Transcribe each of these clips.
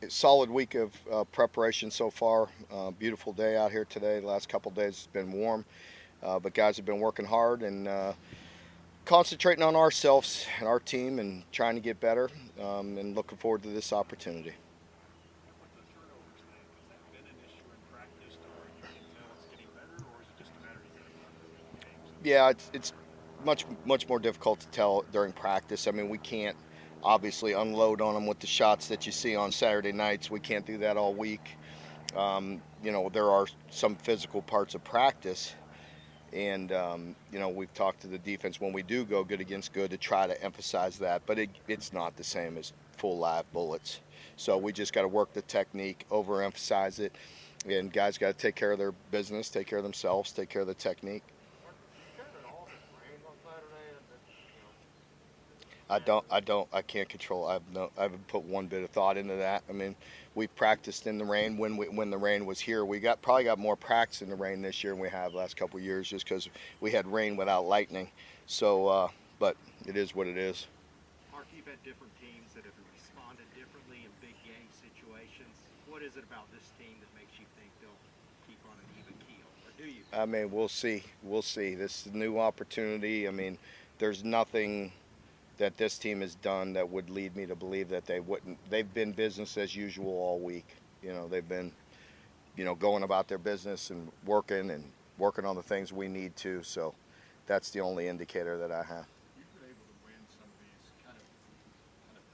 solid week of preparation so far. Beautiful day out here today. The last couple of days it's been warm, but guys have been working hard and concentrating on ourselves and our team and trying to get better, and looking forward to this opportunity. With the turnovers thing, has that been an issue in practice to where you can tell it's getting better, or is it just a matter of you got to go out there and win games? Yeah, it's much more difficult to tell during practice. I mean, we can't obviously unload on them with the shots that you see on Saturday nights. We can't do that all week. There are some physical parts of practice, and we've talked to the defense when we do go good against good to try to emphasize that, but it's not the same as full live bullets. So we just got to work the technique, overemphasize it, and guys got to take care of their business, take care of themselves, take care of the technique. Mark, did you cut it off if it rained on Saturday and then, the I fans don't, I don't, I can't control. I haven't put one bit of thought into that. I mean, we've practiced in the rain when the rain was here. We probably got more practice in the rain this year than we have last couple of years, just because we had rain without lightning. So, but it is what it is. Mark, you've had different teams that have responded differently in big game situations. What is it about this team that makes you think they'll keep on an even keel, or do you? I mean, we'll see. We'll see. This is a new opportunity. I mean, there's nothing that this team has done that would lead me to believe that they wouldn't. They've been business as usual all week. They've been, going about their business and working on the things we need to. So that's the only indicator that I have. You've been able to win some of these kind of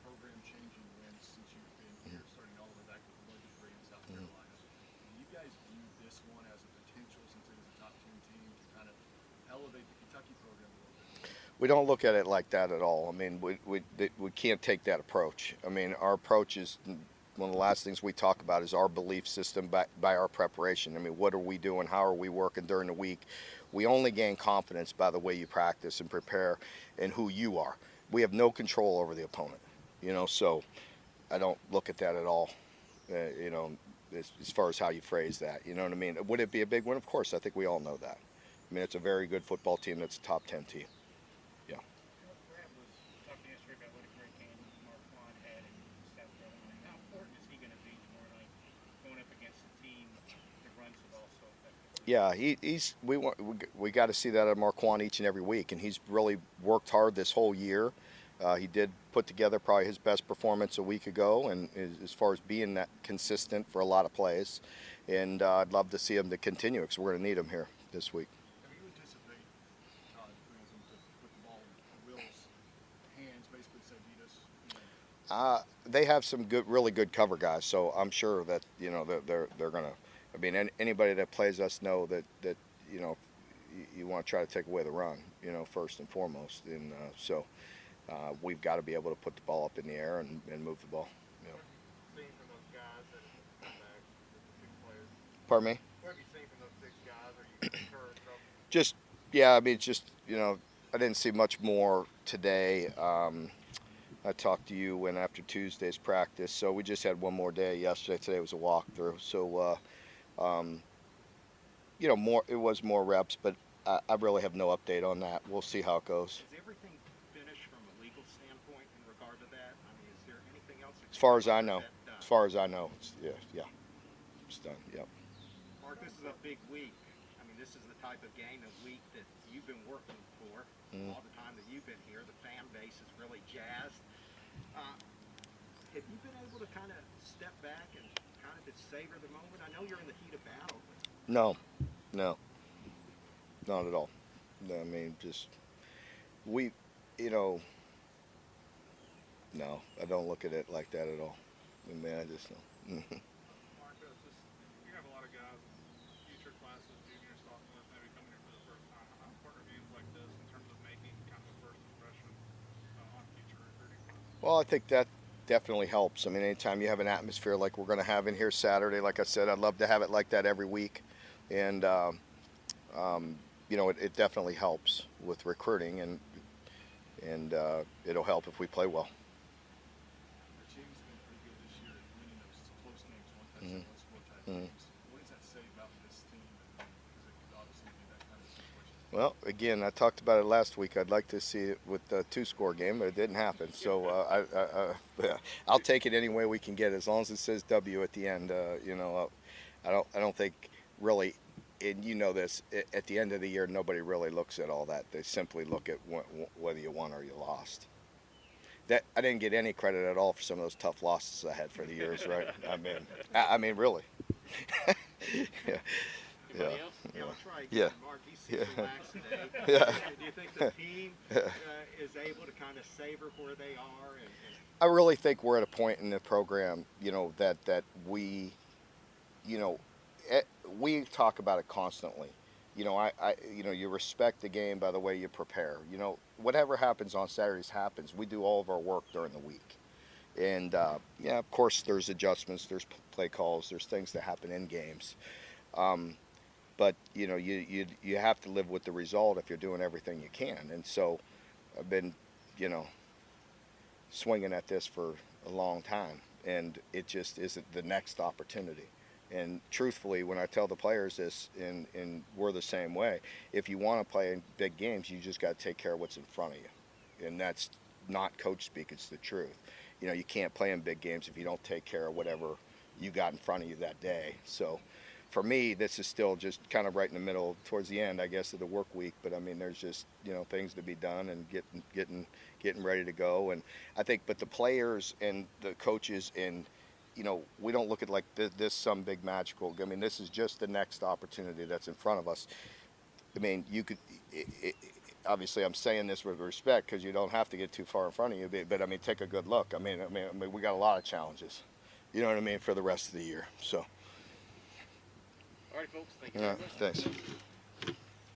program-changing wins since you've been here, starting all the way back with Morgan Free in South Carolina. Do you guys view this one as a potential, since it was a top 10 team, to kind of elevate the Kentucky program a little bit? We don't look at it like that at all. I mean, we can't take that approach. I mean, our approach is one of the last things we talk about is our belief system by our preparation. I mean, what are we doing? How are we working during the week? We only gain confidence by the way you practice and prepare and who you are. We have no control over the opponent, so I don't look at that at all, as far as how you phrase that. You know what I mean? Would it be a big win? Of course, I think we all know that. I mean, it's a very good football team that's a top 10 team. Yeah. Brad was talking yesterday about what a great game Marquand had in South Carolina. How important is he going to be tomorrow night going up against a team that runs the ball so effectively? Yeah, we got to see that at Marquand each and every week, and he's really worked hard this whole year. He did put together probably his best performance a week ago, and as far as being that consistent for a lot of plays, and I'd love to see him to continue because we're going to need him here this week. Have you anticipate Todd Franklin to put the ball in Will's hands, basically say beat us? They have some really good cover guys, so I'm sure that they're going to. I mean, anybody that plays us know that you want to try to take away the run, first and foremost, and so. We've got to be able to put the ball up in the air and move the ball. what have you seen from those guys that have come back, the six players? Pardon me? What have you seen from those six guys? Are you encouraged? Just, yeah, I mean, I didn't see much more today. I talked to you after Tuesday's practice, so we just had one more day yesterday. Today was a walkthrough, so it was more reps, but I really have no update on that. We'll see how it goes. Is everything finished from a legal standpoint in regard to that? I mean, is there anything else? As far as I know, it's done. Yep. Mark, this is a big week. I mean, this is the type of game and week that you've been working for all the time that you've been here. The fan base is really jazzed. Have you been able to kind of step back and kind of just savor the moment? I know you're in the heat of battle, but No, not at all. No, I mean, just no, I don't look at it like that at all. I mean, I just don't. Mark, you have a lot of guys, future classes, juniors, sophomores, maybe coming here for the first time. How important are games like this in terms of making kind of a first impression on future recruiting classes? Well, I think that definitely helps. I mean, anytime you have an atmosphere like we're going to have in here Saturday, like I said, I'd love to have it like that every week, and it definitely helps with recruiting, and it'll help if we play well. Your team's been pretty good this year at winning those close games, one-score type games. What does that say about this team? Because it could obviously be that kind of situation. Well, again, I talked about it last week. I'd like to see it with the two-score game, but it didn't happen. So I'll take it any way we can get, as long as it says W at the end. I don't think really, and you know this. At the end of the year, nobody really looks at all that. They simply look at whether you won or you lost. That I didn't get any credit at all for some of those tough losses I had for the years, right? I mean, really. Yeah. Yeah. Anybody else? Yeah, let's try Yeah. again. Mark, you seem Yeah. relaxed today. Yeah. Do you think the team is able to kind of savor where they are? And I really think we're at a point in the program, that we, you know, we talk about it constantly. You respect the game by the way you prepare. Whatever happens on Saturdays happens. We do all of our work during the week, and yeah, of course, there's adjustments, there's play calls, there's things that happen in games. But you have to live with the result if you're doing everything you can. And so, I've been, you know, swinging at this for a long time, and it just isn't the next opportunity. And truthfully, when I tell the players this, and we're the same way, if you want to play in big games, you just got to take care of what's in front of you. And that's not coach speak, it's the truth. You can't play in big games if you don't take care of whatever you got in front of you that day. So for me, this is still just kind of right in the middle, towards the end, I guess, of the work week. But I mean, there's just things to be done and getting ready to go. And I think, but the players and the coaches and we don't look at like this some big magical. I mean, this is just the next opportunity that's in front of us. I mean, you could. Obviously, I'm saying this with respect because you don't have to get too far in front of you. But I mean, take a good look. I mean, we got a lot of challenges. You know what I mean, for the rest of the year. So. all right, folks, thank you Yeah. very much. Thanks.